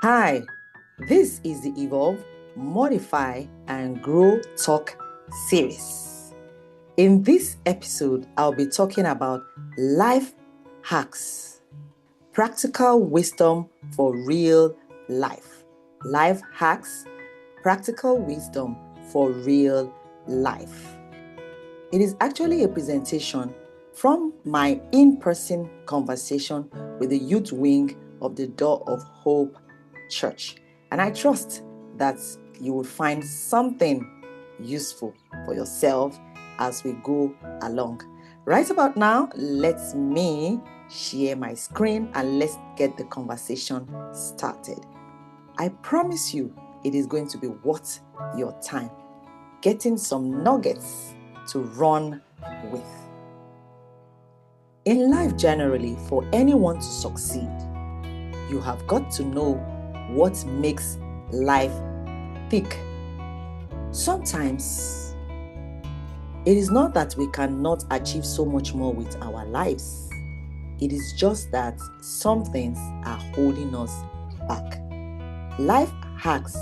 Hi, this is the Evolve, Modify, and Grow Talk series. In this episode, I'll be talking about life hacks, practical wisdom for real life. Life hacks, practical wisdom for real life. It is actually a presentation from my in-person conversation with the youth wing of the Door of Hope Church. And I trust that you will find something useful for yourself as we go along. Right about now, let me share my screen and let's get the conversation started. I promise you it is going to be worth your time. Getting some nuggets to run with. In life generally, for anyone to succeed, you have got to know what makes life tick. Sometimes, it is not that we cannot achieve so much more with our lives. It is just that some things are holding us back. Life hacks,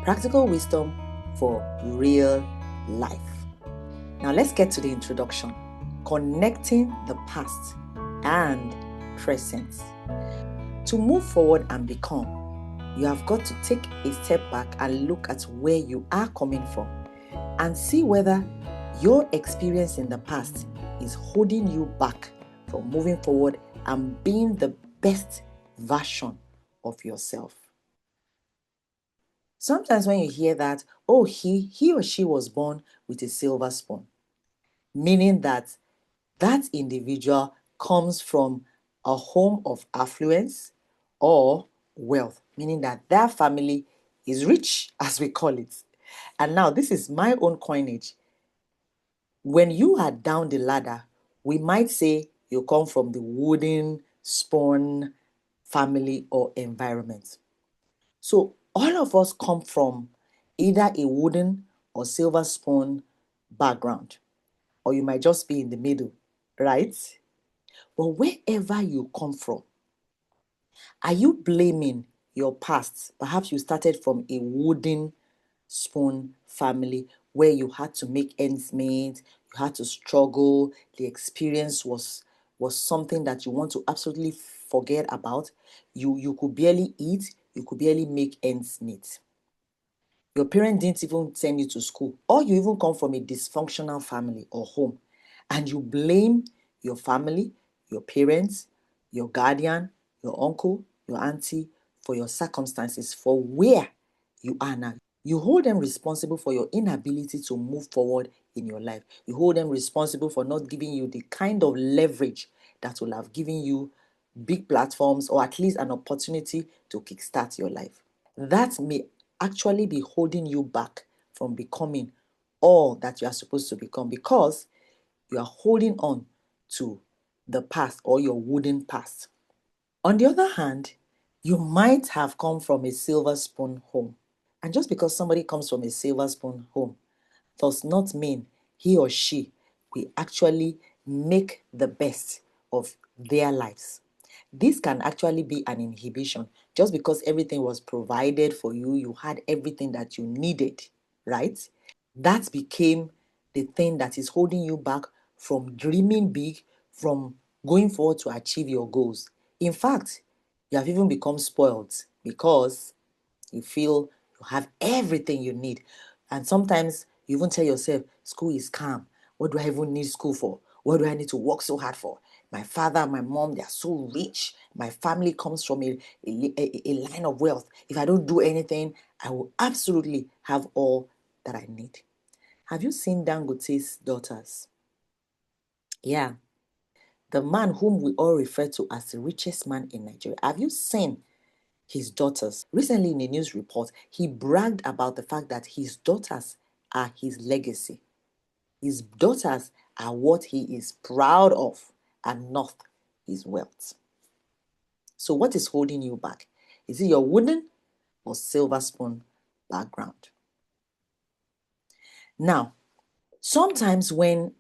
practical wisdom for real life. Now let's get to the introduction. Connecting the past and present. To move forward and become, you have got to take a step back and look at where you are coming from and see whether your experience in the past is holding you back from moving forward and being the best version of yourself. Sometimes when you hear that, oh, he or she was born with a silver spoon, meaning that individual comes from a home of affluence or wealth, meaning that their family is rich, as we call it. And now, this is my own coinage. When you are down the ladder, we might say you come from the wooden spoon family or environment. So, all of us come from either a wooden or silver spoon background, or you might just be in the middle, right? But wherever you come from, are you blaming your past? Perhaps you started from a wooden spoon family where you had to make ends meet, you had to struggle, the experience was something that you want to absolutely forget about. You could barely eat, you could barely make ends meet. Your parents didn't even send you to school, or you even come from a dysfunctional family or home, and you blame your family, your parents, your guardian, your uncle, your auntie for your circumstances, for where you are now. You hold them responsible for your inability to move forward in your life. You hold them responsible for not giving you the kind of leverage that will have given you big platforms or at least an opportunity to kickstart your life. That may actually be holding you back from becoming all that you are supposed to become because you are holding on to the past or your wooden past. On the other hand, you might have come from a silver spoon home. And just because somebody comes from a silver spoon home does not mean he or she will actually make the best of their lives. This can actually be an inhibition. Just because everything was provided for you, you had everything that you needed, right? That became the thing that is holding you back from dreaming big, from going forward to achieve your goals. In fact, you have even become spoiled because you feel you have everything you need. And sometimes you even tell yourself, school is calm. What do I even need school for? What do I need to work so hard for? My father and my mom, they are so rich. My family comes from a line of wealth. If I don't do anything, I will absolutely have all that I need. Have you seen Dangote's daughters? Yeah, the man whom we all refer to as the richest man in Nigeria. Have you seen his daughters? Recently, in a news report, he bragged about the fact that his daughters are his legacy. His daughters are what he is proud of and not his wealth. So, what is holding you back? Is it your wooden or silver spoon background? Now, sometimes when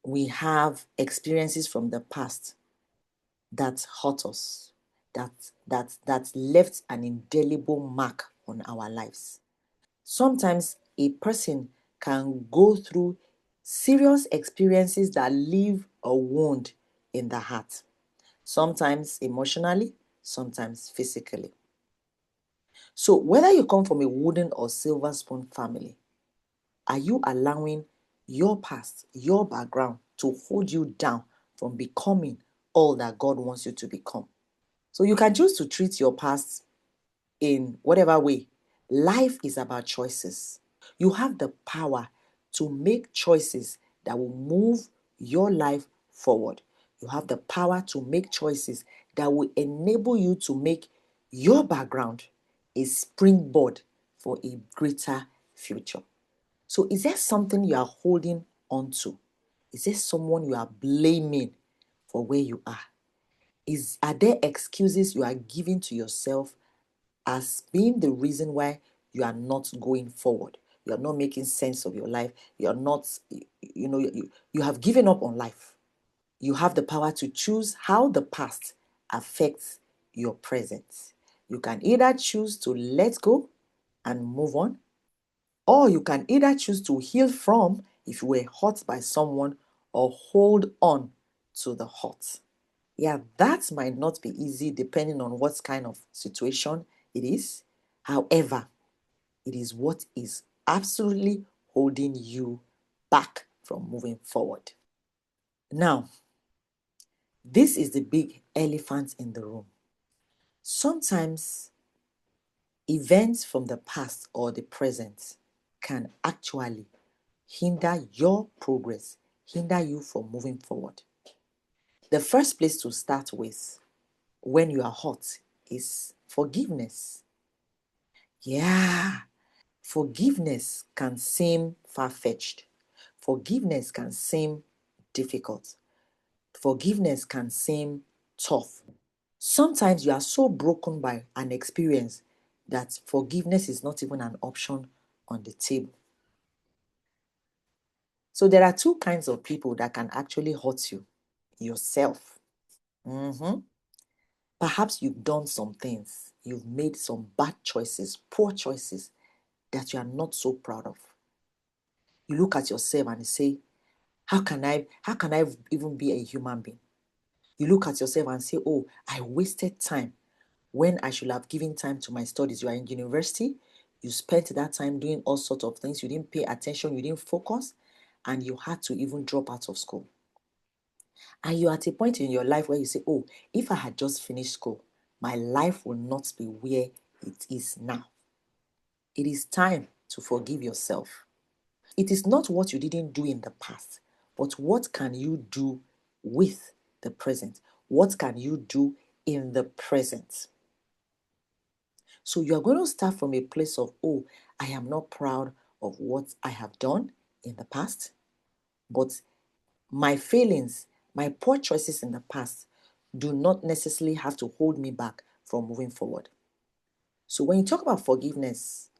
we have experiences from the past that hurt us, that left an indelible mark on our lives. Sometimes a person can go through serious experiences that leave a wound in the heart, sometimes emotionally, sometimes physically. So, whether you come from a wooden or silver spoon family, are you allowing your past, your background to hold you down from becoming all that God wants you to become? So, you can choose to treat your past in whatever way. Life is about choices. You have the power to make choices that will move your life forward. You have the power to make choices that will enable you to make your background a springboard for a greater future. So, is there something you are holding on to? Is there someone you are blaming for where you are? Are there excuses you are giving to yourself as being the reason why you are not going forward? You are not making sense of your life. You are not, you have given up on life. You have the power to choose how the past affects your present. You can either choose to let go and move on, or you can either choose to heal from if you were hurt by someone, or hold on to the hurt. Yeah, that might not be easy depending on what kind of situation it is. However, it is what is absolutely holding you back from moving forward. Now, this is the big elephant in the room. Sometimes events from the past or the present can actually hinder your progress, hinder you from moving forward. The first place to start with when you are hurt is forgiveness. Yeah, forgiveness can seem far-fetched. Forgiveness can seem difficult. Forgiveness can seem tough. Sometimes you are so broken by an experience that forgiveness is not even an option on the table. So there are two kinds of people that can actually hurt you. Yourself. Mhm. Perhaps you've done some things, you've made some bad choices, poor choices that you are not so proud of. You look at yourself and you say, how can I even be a human being? You look at yourself and say, oh, I wasted time when I should have given time to my studies. You are in university, you spent that time doing all sorts of things, you didn't pay attention, you didn't focus, and you had to even drop out of school. And you're at a point in your life where you say, oh, if I had just finished school, my life will not be where it is now. It is time to forgive yourself. It is not what you didn't do in the past, but what can you do with the present? What can you do in the present? So you are going to start from a place of, oh, I am not proud of what I have done in the past, but my failings, my poor choices in the past do not necessarily have to hold me back from moving forward. So when you talk about forgiveness,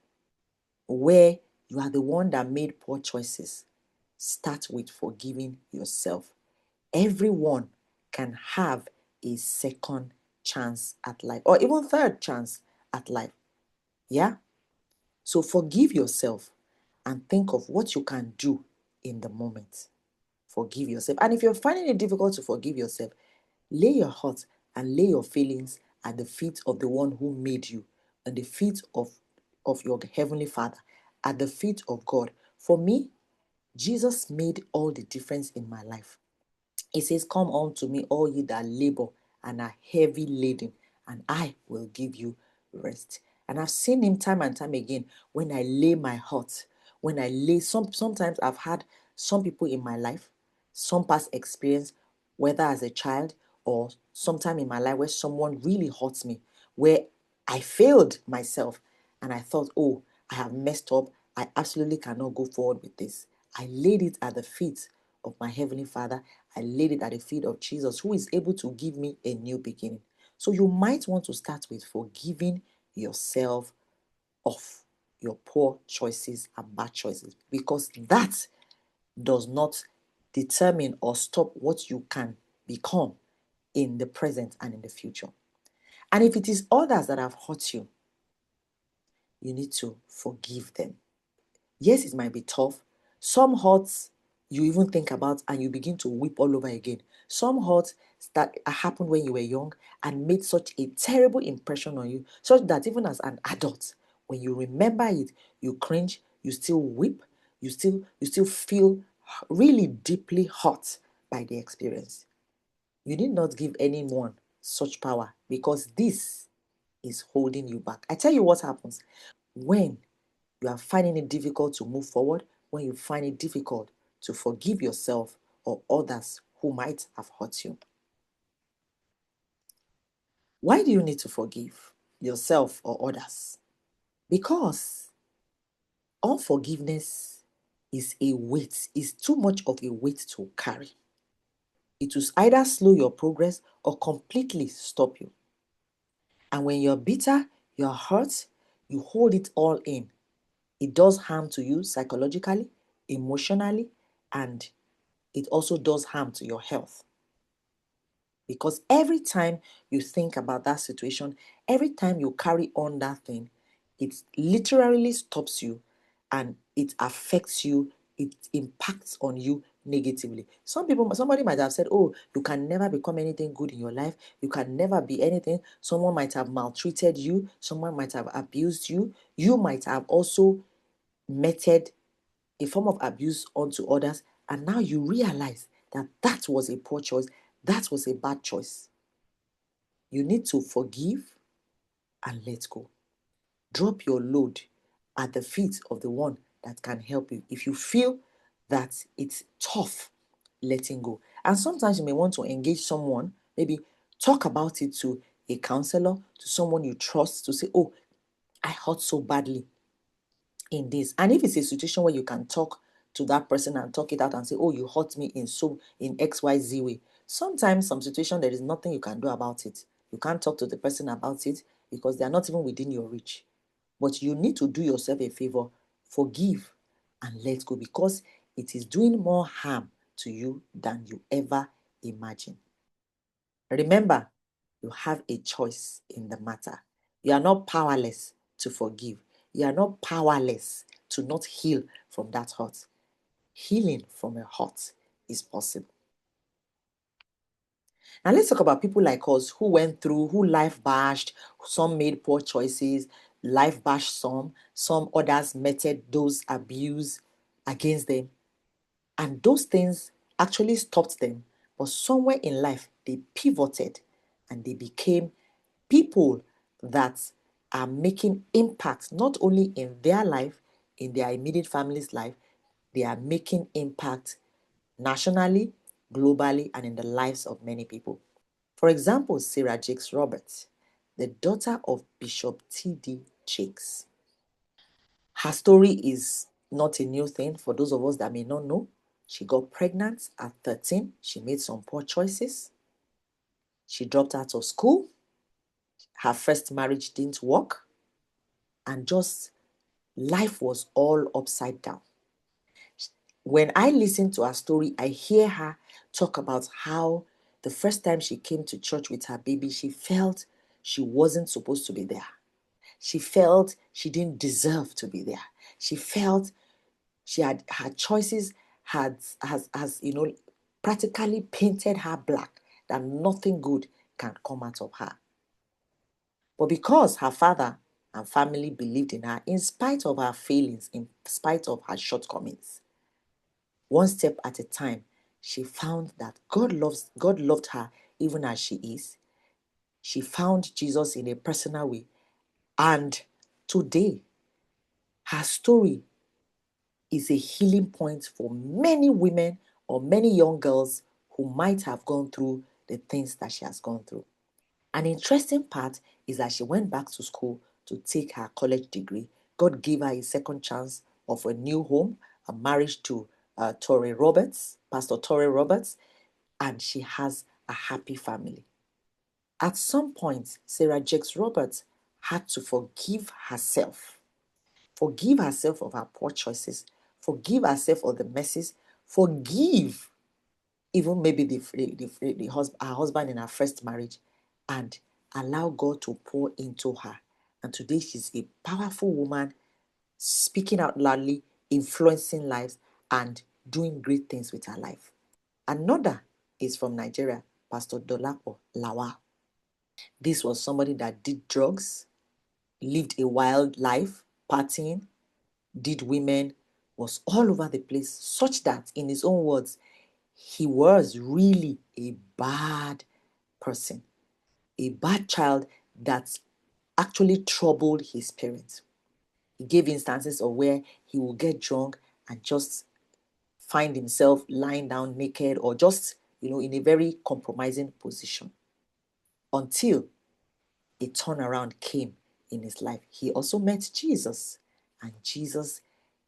where you are the one that made poor choices, start with forgiving yourself. Everyone can have a second chance at life, or even third chance at life. Yeah? So forgive yourself and think of what you can do in the moment. Forgive yourself. And if you're finding it difficult to forgive yourself, lay your heart and lay your feelings at the feet of the one who made you, at the feet of your heavenly Father, at the feet of God. For me, Jesus made all the difference in my life. He says, come unto me, all ye that labor and are heavy laden, and I will give you rest. And I've seen him time and time again when I lay my heart, when I lay sometimes I've had some people in my life, some past experience, whether as a child or sometime in my life where someone really hurts me, where I failed myself and I thought, oh, I have messed up. I absolutely cannot go forward with this. I laid it at the feet of my Heavenly Father. I laid it at the feet of Jesus, who is able to give me a new beginning. So you might want to start with forgiving yourself of your poor choices and bad choices, because that does not determine or stop what you can become in the present and in the future. And if it is others that have hurt you, you need to forgive them. Yes, it might be tough. Some hurts you even think about and you begin to weep all over again. Some hurts that happened when you were young and made such a terrible impression on you, such that even as an adult, when you remember it, you cringe, you still weep, you still feel really deeply hurt by the experience. You need not give anyone such power, because this is holding you back. I tell you what happens when you are finding it difficult to move forward, when you find it difficult to forgive yourself or others who might have hurt you. Why do you need to forgive yourself or others? Because unforgiveness is a weight, is too much of a weight to carry. It will either slow your progress or completely stop you. And when you're bitter, you're hurt, you hold it all in. It does harm to you psychologically, emotionally, and it also does harm to your health. Because every time you think about that situation, every time you carry on that thing, it literally stops you and it affects you, it impacts on you negatively. Somebody might have said, oh, you can never become anything good in your life, you can never be anything. Someone might have maltreated you, someone might have abused you, you might have also meted a form of abuse onto others, and now you realize that that was a poor choice, that was a bad choice. You need to forgive and let go. Drop your load at the feet of the one that can help you. If you feel that it's tough letting go, and sometimes you may want to engage someone, maybe talk about it to a counselor, to someone you trust, to say, oh, I hurt so badly in this. And if it's a situation where you can talk to that person and talk it out and say, oh, you hurt me in XYZ way. Sometimes some situation there is nothing you can do about it. You can't talk to the person about it because they are not even within your reach. But you need to do yourself a favor, forgive and let go, because it is doing more harm to you than you ever imagine. Remember, you have a choice in the matter. You are not powerless to forgive. You are not powerless to not heal from that hurt. Healing from a hurt is possible. Now let's talk about people like us who went through, who life bashed, some made poor choices, life bashed some others meted those abuse against them. And those things actually stopped them. But somewhere in life, they pivoted and they became people that are making impact not only in their life, in their immediate family's life, they are making impact nationally, globally, and in the lives of many people. For example, Sarah Jakes Roberts, the daughter of Bishop T.D. Jakes. Her story is not a new thing for those of us that may not know. She got pregnant at 13. She made some poor choices. She dropped out of school. Her first marriage didn't work. And just life was all upside down. When I listen to her story, I hear her talk about how the first time she came to church with her baby, she felt she wasn't supposed to be there. She felt she didn't deserve to be there. She felt she had her choices has practically painted her black, that nothing good can come out of her. But because her father and family believed in her, in spite of her failings, in spite of her shortcomings, one step at a time, she found that God loved her even as she is. She found Jesus in a personal way. And today, her story is a healing point for many women or many young girls who might have gone through the things that she has gone through. An interesting part is that she went back to school to take her college degree. God gave her a second chance of a new home, a marriage to Torrey Roberts, Pastor Torrey Roberts, and she has a happy family. At some point, Sarah Jakes Roberts had to forgive herself of her poor choices, forgive herself of the messes, forgive even maybe her husband in her first marriage, and allow God to pour into her. And today she's a powerful woman, speaking out loudly, influencing lives, and doing great things with her life. Another is from Nigeria, Pastor Dolapo Lawal. This was somebody that did drugs, lived a wild life, partying, did women, was all over the place, such that, in his own words, he was really a bad person, a bad child that actually troubled his parents. He gave instances of where he will get drunk and just find himself lying down naked or just, in a very compromising position until a turnaround came in his life. He also met Jesus, and Jesus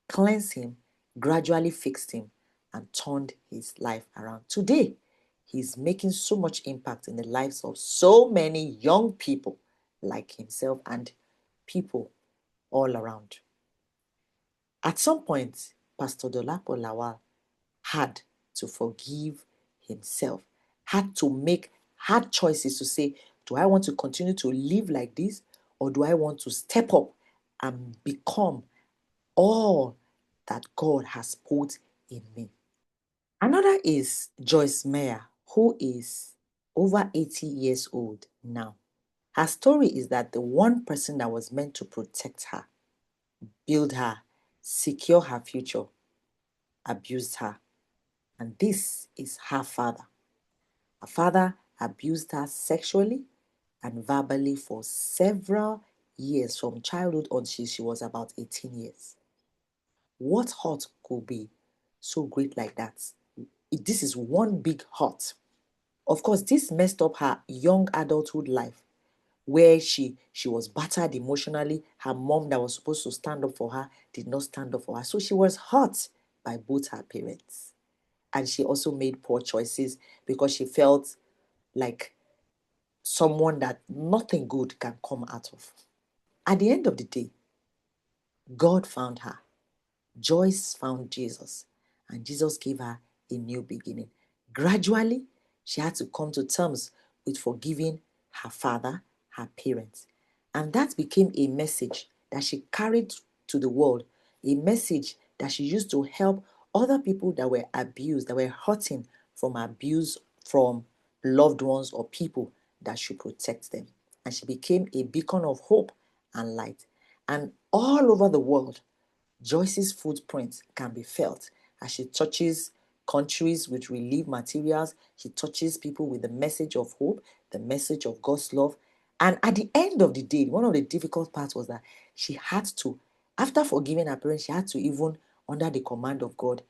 cleansed him, gradually fixed him, and turned his life around. Today, he's making so much impact in the lives of so many young people like himself and people all around. At some point, Pastor Dolapo Lawal had to forgive himself, had to make hard choices to say, do I want to continue to live like this, or do I want to step up and become all that God has put in me? Another is Joyce Meyer, who is over 80 years old now. Her story is that the one person that was meant to protect her, build her, secure her future, abused her. And this is her father. Her father abused her sexually and verbally for several years, from childhood until she was about 18 years. What hurt could be so great like that? This is one big hurt. Of course, this messed up her young adulthood life, where she was battered emotionally. Her mom that was supposed to stand up for her did not stand up for her. So she was hurt by both her parents. And she also made poor choices because she felt like someone that nothing good can come out of. At the end of the day, God found her. Joyce found Jesus, and Jesus gave her a new beginning. Gradually, she had to come to terms with forgiving her father, her parents. And that became a message that she carried to the world, a message that she used to help other people that were abused, that were hurting from abuse from loved ones or people that should protect them. And she became a beacon of hope and light. And all over the world, Joyce's footprint can be felt as she touches countries with relief materials. She touches people with the message of hope, the message of God's love. And at the end of the day, one of the difficult parts was that she had to, after forgiving her parents, she had to, even under the command of God,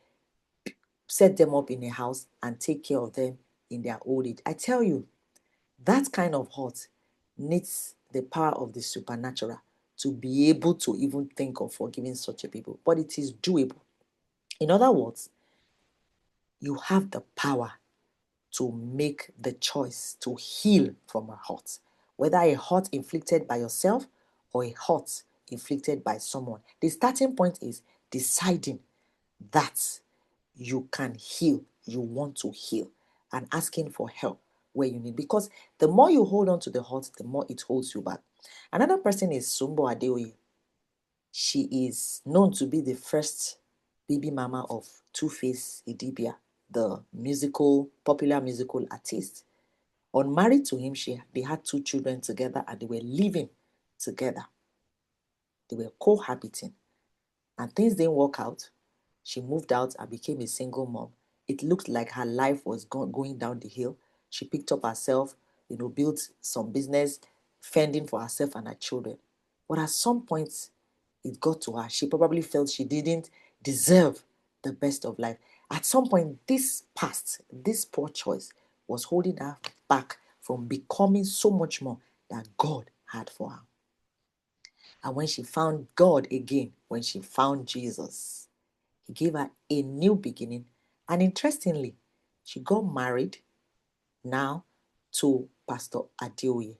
set them up in a house and take care of them in their old age. I tell you, that kind of hurt needs the power of the supernatural to be able to even think of forgiving such a people. But it is doable. In other words, you have the power to make the choice to heal from a hurt, whether a hurt inflicted by yourself or a hurt inflicted by someone. The starting point is deciding that you can heal, you want to heal, and asking for help where you need. Because the more you hold on to the hurt, the more it holds you back. Another person is Sumbo Adeoye. She is known to be the first baby mama of Two-Face Idibia, the popular musical artist. Unmarried to him, they had two children together and they were living together. They were cohabiting. And things didn't work out. She moved out and became a single mom. It looked like her life was going down the hill. She picked up herself, built some business, fending for herself and her children. But at some point, it got to her. She probably felt she didn't deserve the best of life. At some point, this poor choice was holding her back from becoming so much more that God had for her. And when she found God again, when she found Jesus, he gave her a new beginning. And interestingly, she got married now to Pastor Adeoye,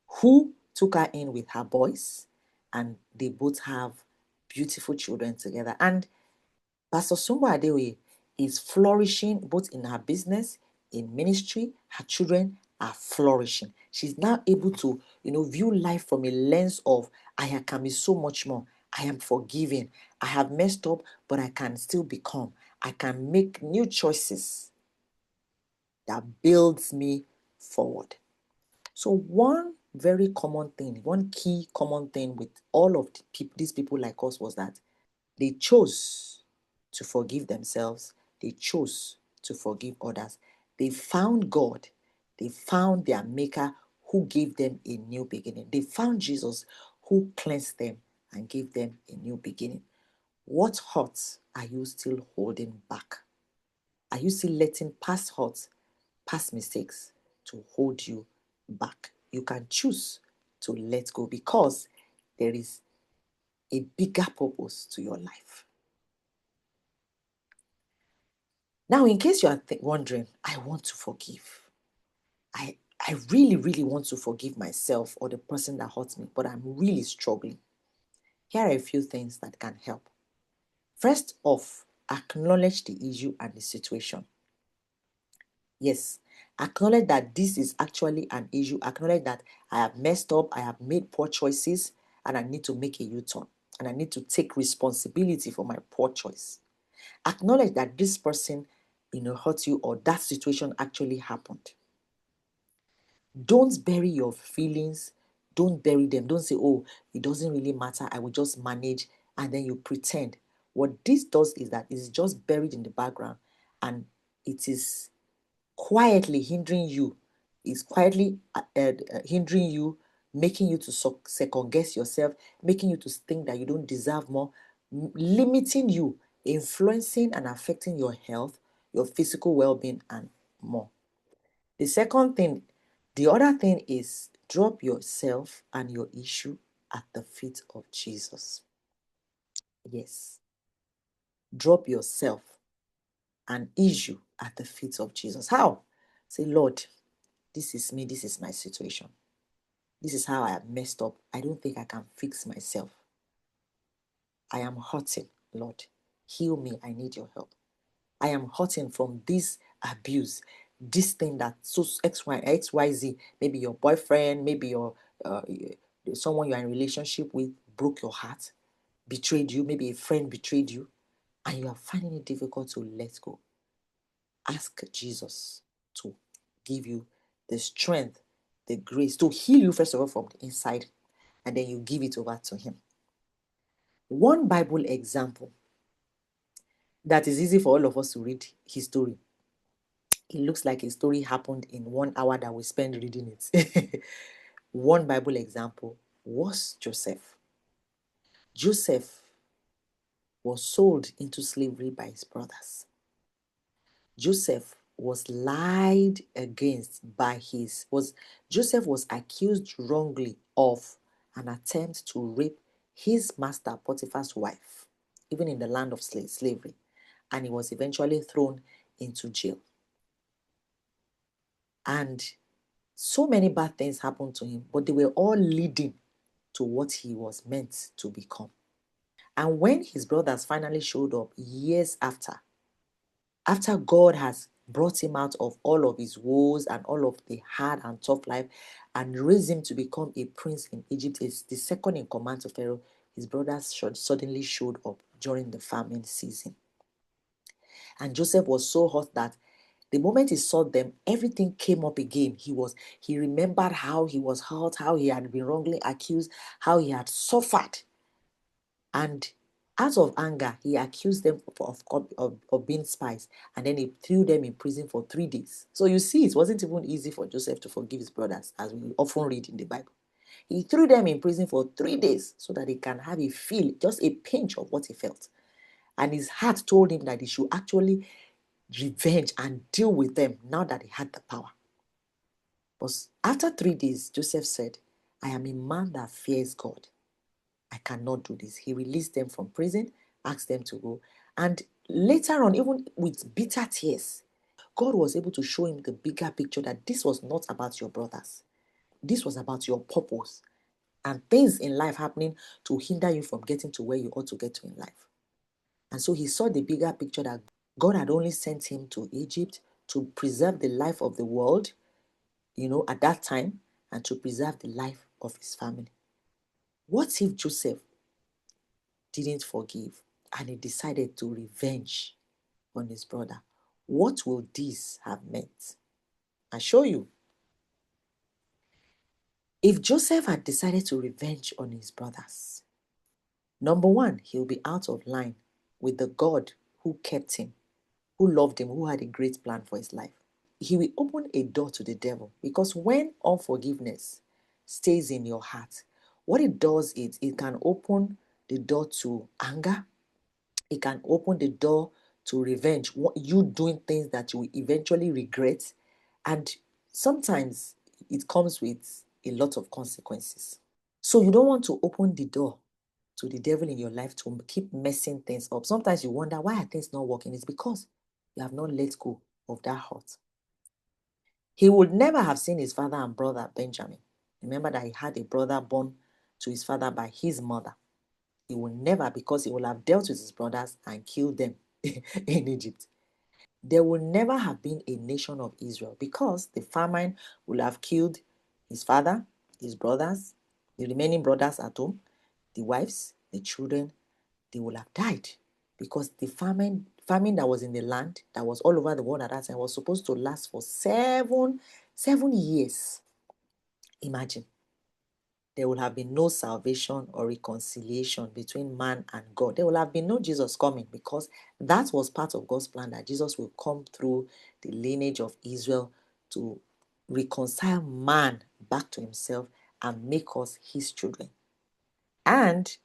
who took her in with her boys, and they both have beautiful children together. And Pastor Sumbo Adeoye is flourishing both in her business, in ministry. Her children are flourishing. She's now able to, view life from a lens of, can be so much more. I am forgiven. I have messed up, but I can still become. I can make new choices that builds me forward. So one very common thing, one key common thing with all of these people like us was that they chose to forgive themselves. They chose to forgive others. They found God. They found their maker who gave them a new beginning. They found Jesus who cleansed them and gave them a new beginning. What hurts are you still holding back? Are you still letting past hurts, past mistakes to hold you back? You can choose to let go because there is a bigger purpose to your life. Now, in case you are wondering, I want to forgive. I really, really want to forgive myself or the person that hurt me, but I'm really struggling. Here are a few things that can help. First off, acknowledge the issue and the situation. Yes, acknowledge that this is actually an issue. Acknowledge that I have messed up, I have made poor choices, and I need to make a U-turn. And I need to take responsibility for my poor choice. Acknowledge that this person, hurt you or that situation actually happened. Don't bury your feelings. Don't bury them. Don't say, oh, it doesn't really matter. I will just manage. And then you pretend. What this does is that it's just buried in the background and it is quietly hindering you. It's quietly hindering you, making you to second guess yourself, making you to think that you don't deserve more, limiting you, influencing and affecting your health, your physical well-being, and more. The other thing is drop yourself and your issue at the feet of Jesus. Yes. Drop yourself and issue at the feet of Jesus. How? Say, Lord, this is me. This is my situation. This is how I have messed up. I don't think I can fix myself. I am hurting, Lord. Heal me. I need your help. I am hurting from this abuse, this thing that so XYZ, maybe your boyfriend, maybe your someone you're in a relationship with broke your heart, betrayed you, maybe a friend betrayed you, and you are finding it difficult to let go. Ask Jesus to give you the strength, the grace to heal you, first of all, from the inside, and then you give it over to Him. One Bible example that is easy for all of us to read his story. It looks like a story happened in 1 hour that we spend reading it. One Bible example was Joseph. Joseph was sold into slavery by his brothers. Joseph was lied against by Joseph was accused wrongly of an attempt to rape his master Potiphar's wife, even in the land of slavery, and he was eventually thrown into jail. And so many bad things happened to him, but they were all leading to what he was meant to become. And when his brothers finally showed up years after God has brought him out of all of his woes and all of the hard and tough life and raised him to become a prince in Egypt, is the second in command to Pharaoh, his brothers suddenly showed up during the famine season. And Joseph was so hot that the moment he saw them, everything came up again. He remembered how he was hurt, how he had been wrongly accused, how he had suffered. And out of anger, he accused them of being spies. And then he threw them in prison for 3 days. So you see, it wasn't even easy for Joseph to forgive his brothers, as we often read in the Bible. He threw them in prison for 3 days so that he can have a feel, just a pinch of what he felt. And his heart told him that he should actually revenge and deal with them now that he had the power. But after 3 days, Joseph said, I am a man that fears God. I cannot do this. He released them from prison, asked them to go. And later on, even with bitter tears, God was able to show him the bigger picture that this was not about your brothers. This was about your purpose and things in life happening to hinder you from getting to where you ought to get to in life. And so he saw the bigger picture that God had only sent him to Egypt to preserve the life of the world, at that time, and to preserve the life of his family. What if Joseph didn't forgive and he decided to revenge on his brother? What will this have meant? I'll show you. If Joseph had decided to revenge on his brothers, number one, he'll be out of line with the God who kept him, who loved him, who had a great plan for his life. He will open a door to the devil, because when unforgiveness stays in your heart, what it does is it can open the door to anger. It can open the door to revenge, you doing things that you will eventually regret. And sometimes it comes with a lot of consequences. So you don't want to open the door to the devil in your life to keep messing things up. Sometimes you wonder, why are things not working? It's because you have not let go of that hurt. He would never have seen his father and brother Benjamin. Remember that he had a brother born to his father by his mother. He will never, because he will have dealt with his brothers and killed them in Egypt. There will never have been a nation of Israel, because the famine will have killed his father, his brothers, the remaining brothers at home, the wives, the children. They will have died, because the famine that was in the land, that was all over the world at that time, was supposed to last for seven years. Imagine. There will have been no salvation or reconciliation between man and God. There will have been no Jesus coming, because that was part of God's plan, that Jesus will come through the lineage of Israel to reconcile man back to himself and make us his children. And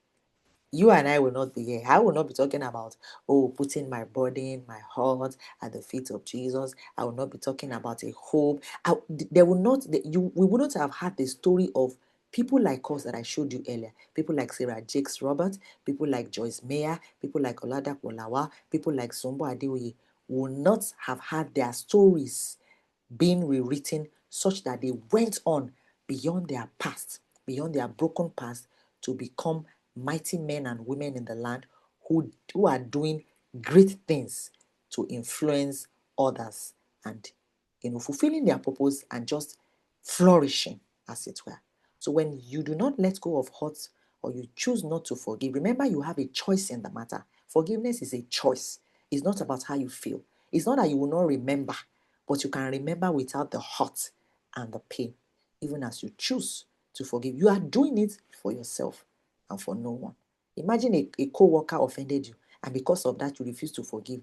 you and I will not be here. I will not be talking about, putting my burden, my heart at the feet of Jesus. I will not be talking about a hope. There will not, we wouldn't have had the story of people like us that I showed you earlier. People like Sarah Jakes Roberts, people like Joyce Meyer, people like Oladapo Olawa, people like Sumbo Adeoye will not have had their stories being rewritten such that they went on beyond their past, beyond their broken past, to become mighty men and women in the land who are doing great things to influence others, and fulfilling their purpose and just flourishing, as it were. So when you do not let go of hurt, or you choose not to forgive, remember you have a choice in the matter. Forgiveness is a choice. It's not about how you feel. It's not that you will not remember, but you can remember without the hurt and the pain. Even as you choose to forgive, you are doing it for yourself and for no one. Imagine a co-worker offended you, and because of that you refuse to forgive,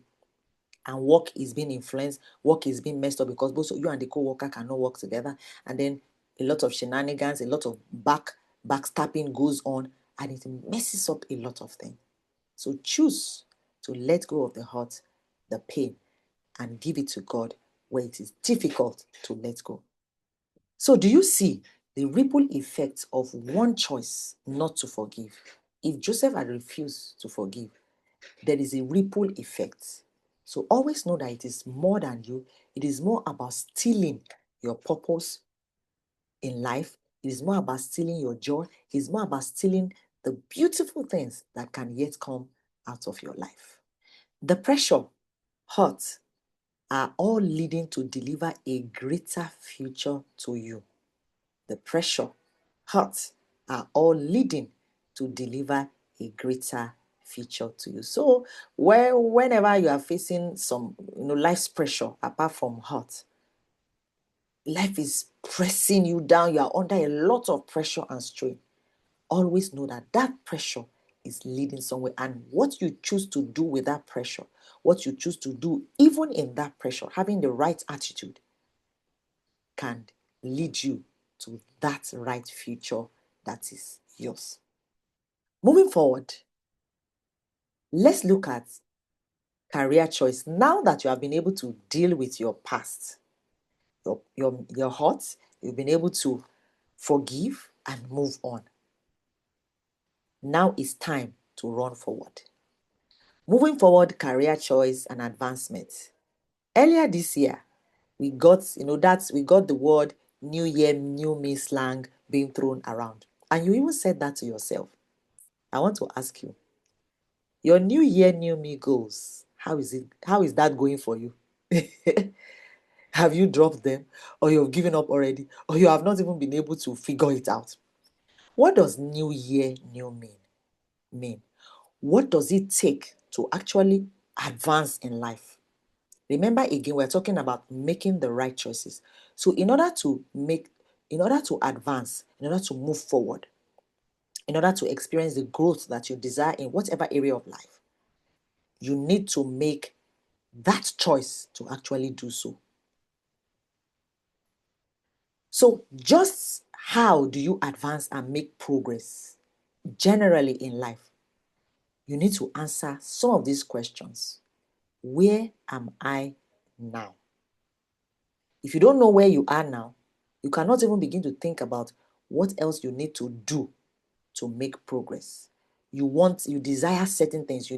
and work is being influenced, work is being messed up, because both you and the co-worker cannot work together, and then a lot of shenanigans, a lot of backstabbing goes on, and it messes up a lot of things. So choose to let go of the hurt, the pain, and give it to God where it is difficult to let go. So do you see the ripple effect of one choice not to forgive? If Joseph had refused to forgive, there is a ripple effect. So always know that it is more than you. It is more about stealing your purpose in life. It is more about stealing your joy. It is more about stealing the beautiful things that can yet come out of your life. The pressure, hurt, are all leading to deliver a greater future to you. The pressure, hurt, are all leading to deliver a greater future to you. So whenever you are facing some life's pressure, apart from hurt, life is pressing you down, you are under a lot of pressure and strain, always know that that pressure is leading somewhere, and what you choose to do with that pressure, what you choose to do even in that pressure, having the right attitude, can lead you to that right future that is yours. Moving forward, let's look at career choice. Now that you have been able to deal with your past, your hurts, you've been able to forgive and move on. Now it's time to run forward. Moving forward, career choice and advancement. Earlier this year, we got the word new year, new me slang being thrown around. And you even said that to yourself. I want to ask you, your new year, new me goals, how is that going for you? Have you dropped them? Or you've given up already? Or you have not even been able to figure it out? What does new year, new mean? What does it take to actually advance in life? Remember again, we're talking about making the right choices. So in order to advance, in order to move forward, in order to experience the growth that you desire in whatever area of life, you need to make that choice to actually do so. So, just how do you advance and make progress generally in life? You need to answer some of these questions. Where am I now? If you don't know where you are now, you cannot even begin to think about what else you need to do to make progress. You desire certain things. You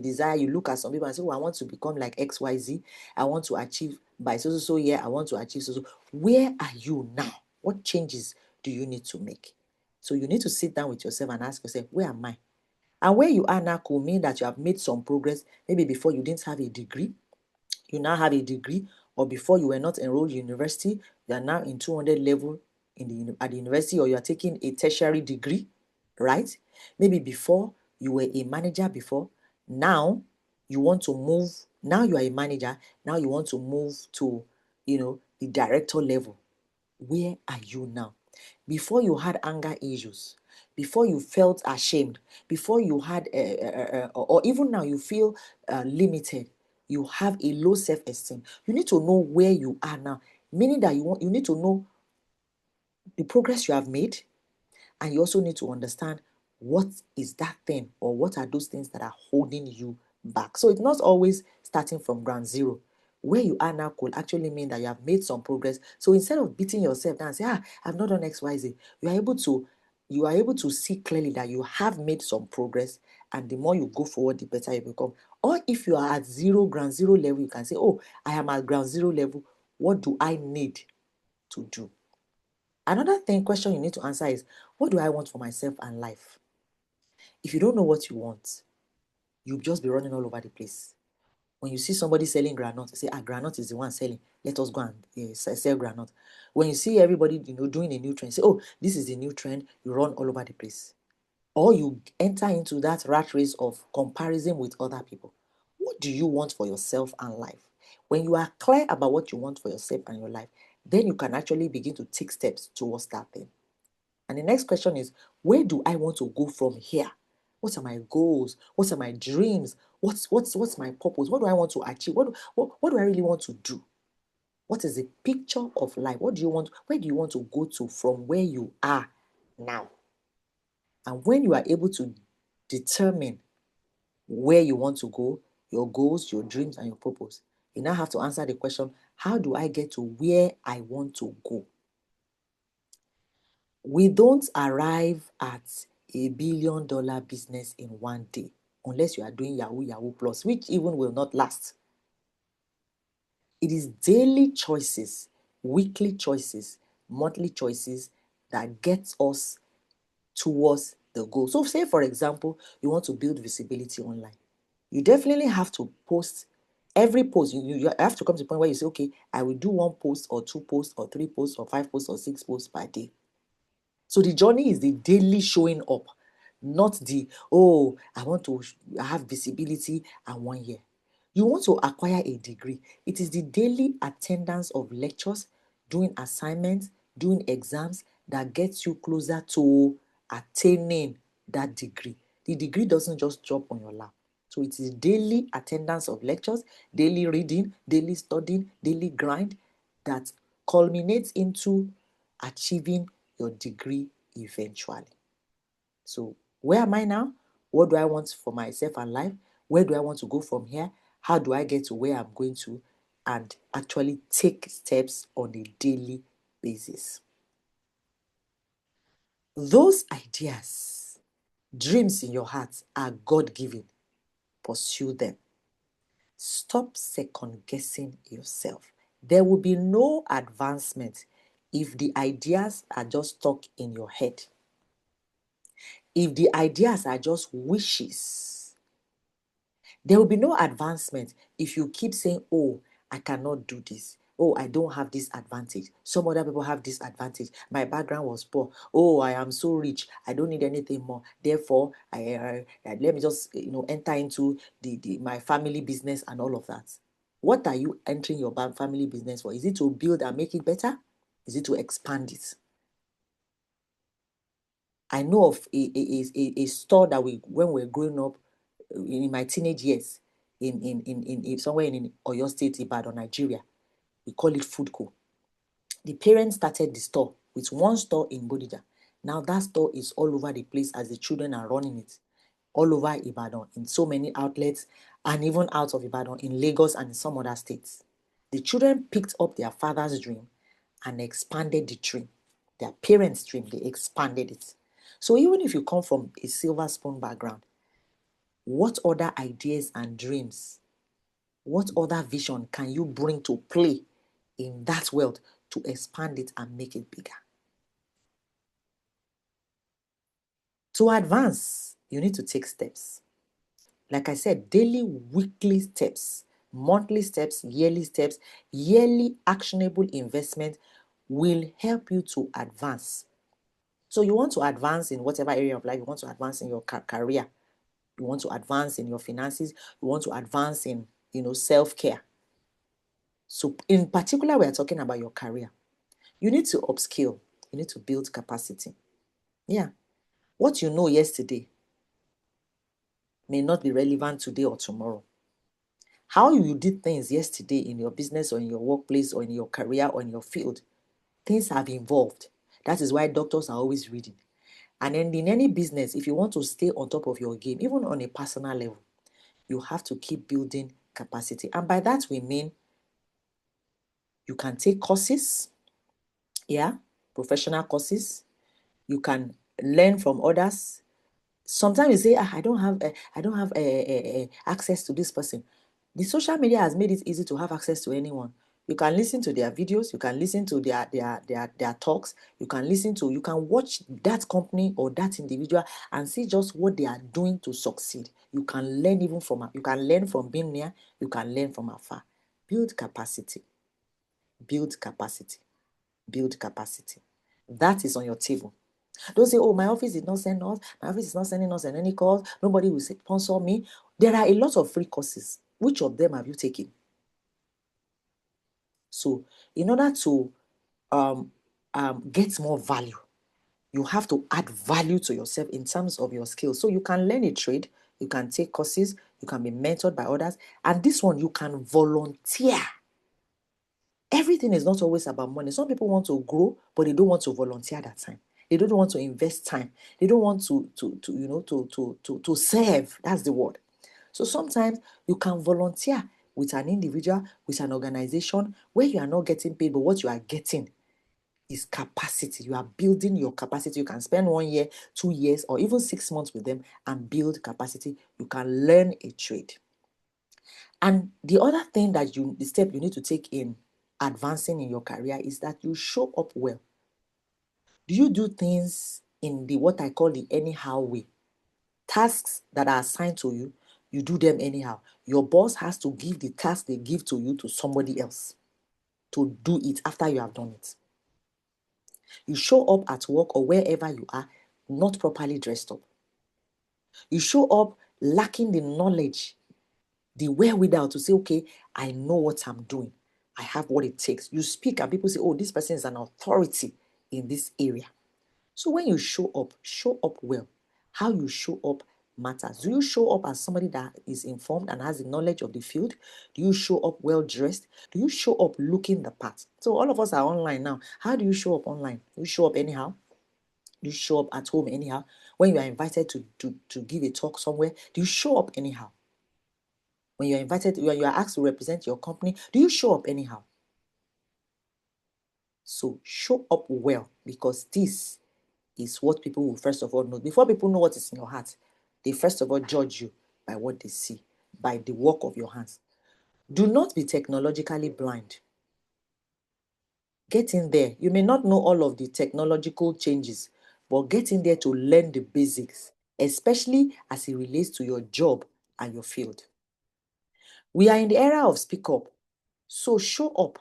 look at some people and say, oh, I want to become like XYZ. I want to achieve by so year. I want to achieve so. Where are you now? What changes do you need to make? So you need to sit down with yourself and ask yourself, where am I? And where you are now could mean that you have made some progress. Maybe before you didn't have a degree, you now have a degree, or before you were not enrolled in university, you are now in 200 level at the university, or you are taking a tertiary degree, right? Maybe before you were a manager before, now you want to move, now you are a manager, now you want to move to, the director level. Where are you now? Before you had anger issues, before you felt ashamed, before you had, or even now you feel limited, you have a low self-esteem. You need to know where you are now, meaning that you need to know the progress you have made, and you also need to understand what is that thing, or what are those things that are holding you back. So it's not always starting from ground zero. Where you are now could actually mean that you have made some progress. So instead of beating yourself down and say, I've not done XYZ, you are able to see clearly that you have made some progress, and the more you go forward, the better you become. Or if you are at ground zero level, you can say, oh, I am at ground zero level. What do I need to do? Another question you need to answer is, what do I want for myself and life? If you don't know what you want, you'll just be running all over the place. When you see somebody selling granite, you say, granite is the one selling. Let us go and sell granite. When you see everybody, doing a new trend, say, oh, this is the new trend. You run all over the place. Or you enter into that rat race of comparison with other people. What do you want for yourself and life? When you are clear about what you want for yourself and your life, then you can actually begin to take steps towards that thing. And the next question is, where do I want to go from here? What are my goals? What are my dreams? What's my purpose? What do I want to achieve? What do I really want to do? What is the picture of life? What do you want? Where do you want to go to from where you are now? And when you are able to determine where you want to go, your goals, your dreams, and your purpose, you now have to answer the question, how do I get to where I want to go? We don't arrive at $1 billion business in one day, unless you are doing Yahoo Yahoo Plus, which even will not last. It is daily choices, weekly choices, monthly choices that get us towards the goal. So say, for example, you want to build visibility online. You definitely have to post every post. You have to come to the point where you say, okay, I will do 1 post or 2 posts or 3 posts or 5 posts or 6 posts per day. So the journey is the daily showing up, not the, oh, I want to have visibility and 1 year. You want to acquire a degree. It is the daily attendance of lectures, doing assignments, doing exams that gets you closer to attaining that degree. The degree doesn't just drop on your lap. So it is daily attendance of lectures, daily reading, daily studying, daily grind that culminates into achieving your degree eventually. So where am I now? What do I want for myself and life? Where do I want to go from here? How do I get to where I'm going to? And actually take steps on a daily basis. Those ideas, dreams in your heart are God-given. Pursue them. Stop second guessing yourself. There will be no advancement if the ideas are just stuck in your head. If the ideas are just wishes, there will be no advancement if you keep saying, oh, I cannot do this. Oh, I don't have this advantage. Some other people have this advantage. My background was poor. Oh, I am so rich. I don't need anything more. Therefore, let me just enter into my family business and all of that. What are you entering your family business for? Is it to build and make it better? Is it to expand it? I know of a store that when we were growing up in my teenage years in somewhere in Oyo State, Ibadan, Nigeria. We call it Foodco. The parents started the store with one store in Bodija. Now that store is all over the place as the children are running it. All over Ibadan, in so many outlets, and even out of Ibadan, in Lagos and in some other states. The children picked up their father's dream and expanded the dream. Their parents' dream, they expanded it. So even if you come from a silver spoon background, what other ideas and dreams, what other vision can you bring to play in that world to expand it and make it bigger? To advance, you need to take steps. Like I said, daily, weekly steps, monthly steps, yearly actionable investment will help you to advance. So you want to advance in whatever area of life, you want to advance in your career, you want to advance in your finances, you want to advance in, self-care. So in particular, we are talking about your career. You need to upskill. You need to build capacity. Yeah. What you know yesterday may not be relevant today or tomorrow. How you did things yesterday in your business or in your workplace or in your career or in your field, things have evolved. That is why doctors are always reading. And then in any business, if you want to stay on top of your game, even on a personal level, you have to keep building capacity. And by that, we mean you can take courses, yeah, professional courses. You can learn from others. Sometimes you say, I don't have access to this person. The social media has made it easy to have access to anyone. You can listen to their videos, you can listen to their talks, you can watch that company or that individual and see just what they are doing to succeed. You can learn you can learn from being near, you can learn from afar. Build capacity, build capacity, build capacity. That is on your table. Don't say, oh, my office did not send us, my office is not sending us any calls, nobody will sponsor me. There are a lot of free courses. Which of them have you taken? So in order to get more value, you have to add value to yourself in terms of your skills. So you can learn a trade, you can take courses, you can be mentored by others, and this one you can volunteer. Everything is not always about money. Some people want to grow, but they don't want to volunteer that time. They don't want to invest time. They don't want to serve. That's the word. So sometimes you can volunteer with an individual, with an organization where you are not getting paid, but what you are getting is capacity. You are building your capacity. You can spend 1 year, 2 years, or even 6 months with them and build capacity. You can learn a trade. And the other thing the step you need to take in advancing in your career is that you show up well. Do you do things in the what I call the anyhow way? Tasks that are assigned to you, you do them anyhow. Your boss has to give the task they give to you to somebody else to do it after you have done it. You show up at work or wherever you are not properly dressed up. You show up lacking the knowledge, the wherewithal to say, okay, I know what I'm doing. I have what it takes. You speak and people say, oh, this person is an authority in this area. So when you show up well. How you show up matters. Do you show up as somebody that is informed and has the knowledge of the field? Do you show up well dressed? Do you show up looking the part? So all of us are online now. How do you show up online? Do you show up anyhow? Do you show up at home anyhow? When you are invited to give a talk somewhere, do you show up anyhow? When you're invited, when you are asked to represent your company, do you show up anyhow? So show up well, because this is what people will first of all know. Before people know what is in your heart, they first of all judge you by what they see, by the work of your hands. Do not be technologically blind. Get in there. You may not know all of the technological changes, but get in there to learn the basics, especially as it relates to your job and your field. We are in the era of speak up. So show up.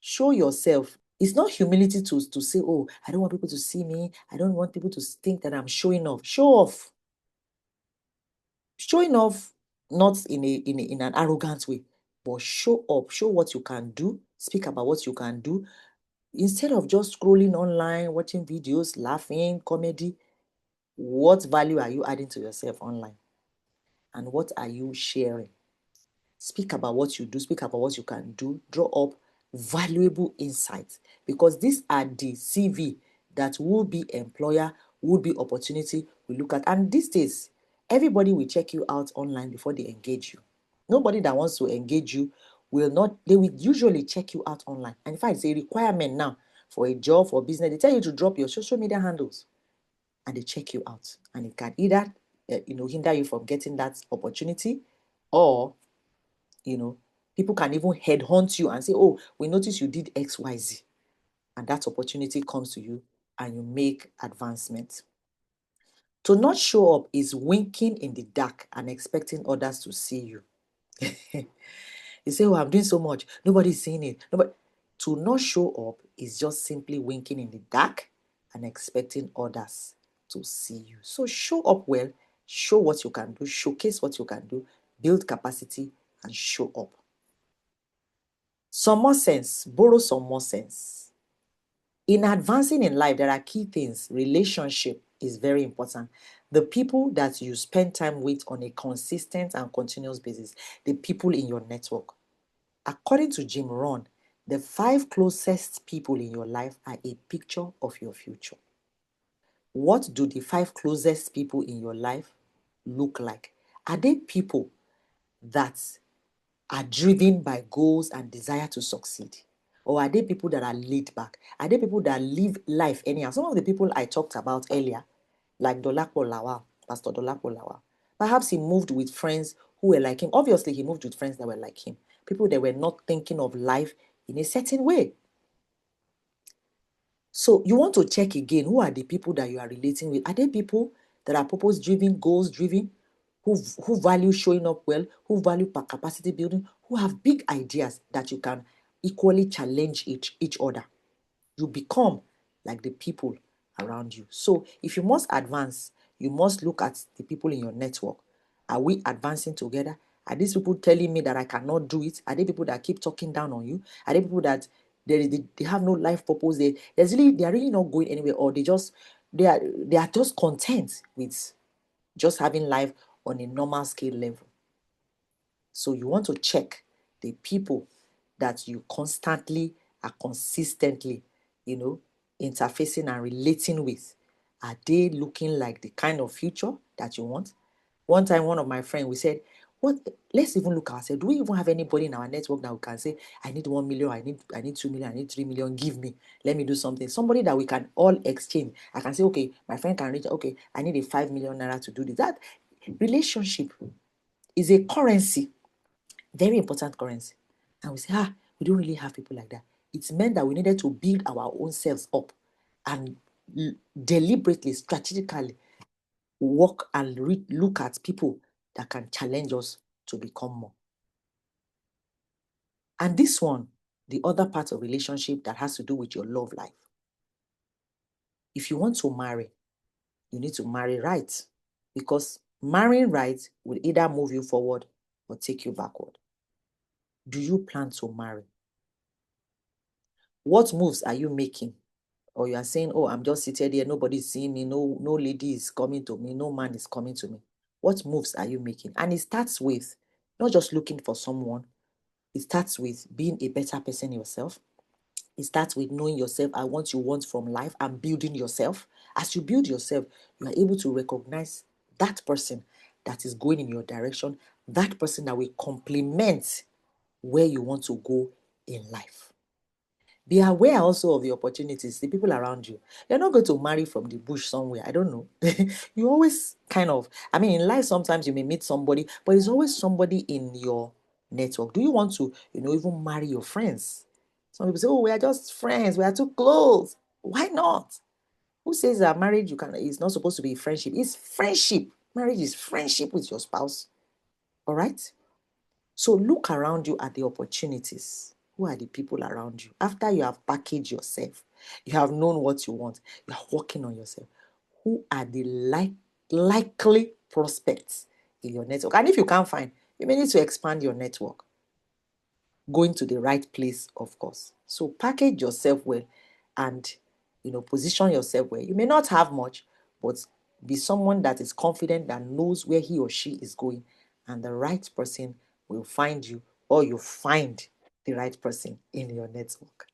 Show yourself. It's not humility to say, oh, I don't want people to see me. I don't want people to think that I'm showing off. Show off. Showing off, not in an arrogant way, but show up. Show what you can do. Speak about what you can do. Instead of just scrolling online, watching videos, laughing, comedy, what value are you adding to yourself online? And what are you sharing? Speak about what you do, speak about what you can do, draw up valuable insights, because these are the CV that would be employer, would be opportunity we look at. And these days, everybody will check you out online before they engage you. Nobody that wants to engage you will not, they will usually check you out online. And in fact, it's a requirement now for a job, for business. They tell you to drop your social media handles and they check you out. And it can either hinder you from getting that opportunity, or people can even headhunt you and say, oh, we noticed you did XYZ. And that opportunity comes to you and you make advancement. To not show up is winking in the dark and expecting others to see you. You say, oh, I'm doing so much. Nobody's seeing it. Nobody. To not show up is just simply winking in the dark and expecting others to see you. So show up well, show what you can do, showcase what you can do, build capacity, and show up. Some more sense, borrow some more sense. In advancing in life, there are key things. Relationship is very important. The people that you spend time with on a consistent and continuous basis, the people in your network. According to Jim Rohn, the 5 closest people in your life are a picture of your future. What do the 5 closest people in your life look like? Are they people that are driven by goals and desire to succeed? Or are they people that are laid back? Are they people that live life anyhow? Some of the people I talked about earlier, like Dolapo Lawal, Pastor Dolapo Lawal, perhaps he moved with friends who were like him. Obviously, he moved with friends that were like him, people that were not thinking of life in a certain way. So you want to check again, who are the people that you are relating with? Are they people that are purpose-driven, goals-driven, who value showing up well, who value capacity building, who have big ideas that you can equally challenge each other? You become like the people around you. So if you must advance, you must look at the people in your network. Are we advancing together? Are these people telling me that I cannot do it? Are they people that keep talking down on you? Are they people that they have no life purpose? They are really not going anywhere, or they are just content with just having life on a normal scale level. So you want to check the people that you constantly are consistently, interfacing and relating with. Are they looking like the kind of future that you want? One time, one of my friends, we said, what, let's even look at ourselves. Do we even have anybody in our network that we can say, I need 1 million, I need 2 million, I need 3 million, give me, let me do something. Somebody that we can all exchange. I can say, okay, my friend can reach, okay, I need a 5 million naira to do this. That relationship is a currency, very important currency. And we say, we don't really have people like that. It's meant that we needed to build our own selves up and deliberately, strategically work and look at people that can challenge us to become more. And this one, the other part of relationship that has to do with your love life. If you want to marry, you need to marry right, because marrying right will either move you forward or take you backward. Do you plan to marry? What moves are you making? Or you are saying, oh, I'm just seated here, nobody's seeing me, no lady is coming to me, no man is coming to me. What moves are you making? And it starts with not just looking for someone, it starts with being a better person yourself. It starts with knowing yourself and what you want from life and building yourself. As you build yourself, you are able to recognize that person that is going in your direction, that person that will complement where you want to go in life. Be aware also of the opportunities, the people around you. You're not going to marry from the bush somewhere. I don't know. You always in life, sometimes you may meet somebody, but there's always somebody in your network. Do you want to, even marry your friends? Some people say, oh, we are just friends. We are too close. Why not? Who says that marriage is not supposed to be friendship? It's friendship. Marriage is friendship with your spouse. All right? So look around you at the opportunities. Who are the people around you? After you have packaged yourself, you have known what you want, you are working on yourself. Who are the likely prospects in your network? And if you can't find, you may need to expand your network. Going to the right place, of course. So package yourself well and position yourself well. You may not have much, but be someone that is confident, that knows where he or she is going, and the right person will find you, or you find the right person in your network.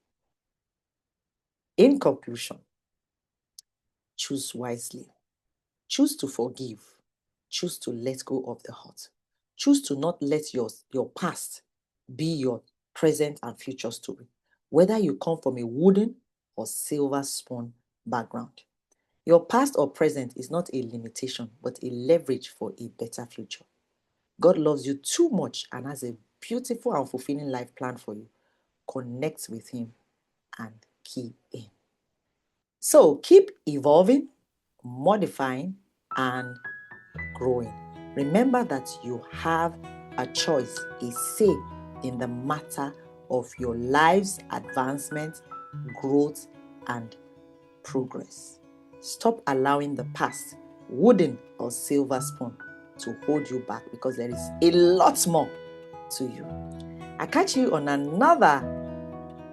In conclusion, choose wisely. Choose to forgive. Choose to let go of the hurt. Choose to not let your past be your present and future story, whether you come from a wooden or silver spoon background. Your past or present is not a limitation, but a leverage for a better future. God loves you too much and has a beautiful and fulfilling life plan for you. Connect with Him and key in. So keep evolving, modifying, and growing. Remember that you have a choice, a say in the matter of your life's advancement, growth, and progress. Stop allowing the past, wooden or silver spoon, to hold you back, because there is a lot more to you. I catch you on another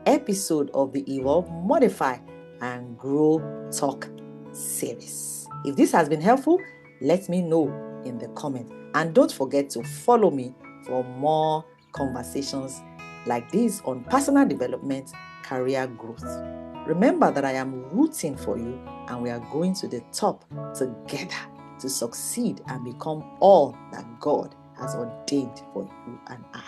episode of the Evolve, Modify, and Grow Talk series. If this has been helpful, let me know in the comment. And don't forget to follow me for more conversations like this on personal development, career growth. Remember that I am rooting for you, and we are going to the top together to succeed and become all that God has ordained for you and I.